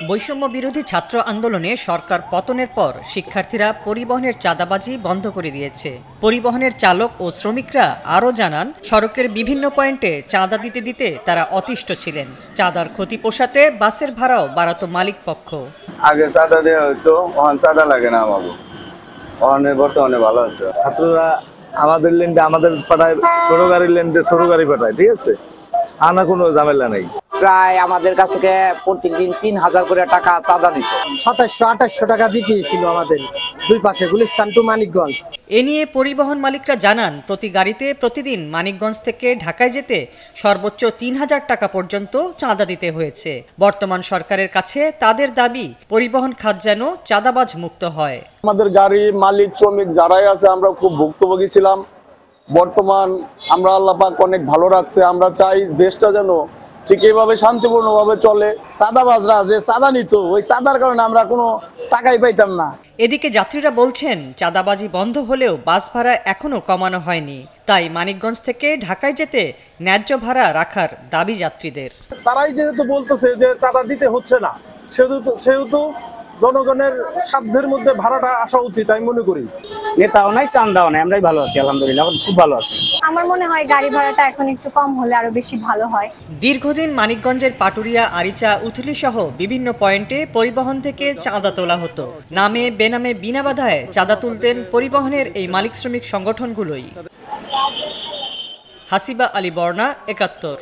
বৈষম্য বিরোধী ছাত্র আন্দোলনে সরকার পতনের পর শিক্ষার্থীরা পরিবহনের চাঁদাবাজি বন্ধ করে দিয়েছে। পরিবহনের চালক ও শ্রমিকরা আরও জানান, সড়কের বিভিন্ন পয়েন্টে চাঁদা দিতে দিতে তারা অতিষ্ঠ ছিলেন। চাঁদার ক্ষতি পোষাতে বাসের ভাড়াও বাড়াতো মালিক পক্ষ। আগে চাঁদা দেওয়া হতো, এখন চাঁদা লাগে না। আমাকে বর্তমানে ভালো আছে। ছাত্ররা আমাদের লেন্ডে আমাদের পাঠায়, ছোট গাড়ির লেন্ডে ছোট গাড়ি পাঠায়, ঠিক আছে, আনা কোনো ঝামেলা নেই। প্রায় আমাদের কাছ থেকে প্রতিদিন ৩,০০০ করে টাকা চাঁদা দিত। ২৭০০-২৮০০ টাকা জিপি ছিল আমাদের দুই পাশে, গুলিস্তান টু মানিকগঞ্জ। এ নিয়ে পরিবহন মালিকরা জানান, প্রতি গাড়িতে প্রতিদিন মানিকগঞ্জ থেকে ঢাকায় যেতে সর্বোচ্চ ৩,০০০ টাকা পর্যন্ত চাঁদা দিতে হয়েছে। বর্তমান সরকারের কাছে তাদের দাবি, পরিবহন খাত যেন চাঁদাবাজ মুক্ত হয়। আমাদের গাড়ি মালিক শ্রমিক যারাই আছে আমরা খুব ভুক্তভোগী ছিলাম। বর্তমান আমরা আল্লাহ পাক অনেক ভালো রাখছে। আমরা চাই দেশটা যেন ঠিক এইভাবে শান্তিপূর্ণভাবে চলে। চাঁদাবাজরা যে চাঁদা নিত, ওই চাঁদার কারণে আমরা কোনো টাকাই পাইতাম না। এদিকে যাত্রীরা বলছেন, চাঁদাবাজি বন্ধ হলেও বাস ভাড়া এখনো কমানো হয়নি। তাই মানিকগঞ্জ থেকে ঢাকায় যেতে ন্যায্য ভাড়া রাখার দাবি যাত্রীদের। তারাই যেহেতু বলতেছে যে চাঁদা দিতে হচ্ছে না, সেহেতু জনগণের সাধ্যের মধ্যে ভাড়াটা আসা উচিত আমি মনে করি। নেতাও নাই, চাঁদাও নাই, আমরাই ভালো আছি, আলহামদুলিল্লাহ খুব ভালো আছি। আমার মনে হয় গাড়ি ভাড়াটা এখন একটু কম হলে আরো বেশি ভালো হয়। দীর্ঘদিন মানিকগঞ্জের পাটুরিয়া, আরিচা, উথলি সহ বিভিন্ন পয়েন্টে পরিবহন থেকে চাঁদা তোলা হতো। নামে বেনামে বিনা বাধায় চাঁদা তুলতেন পরিবহনের এই মালিক শ্রমিক সংগঠনগুলোই। হাসিবা আলী বর্ণা, ৭১।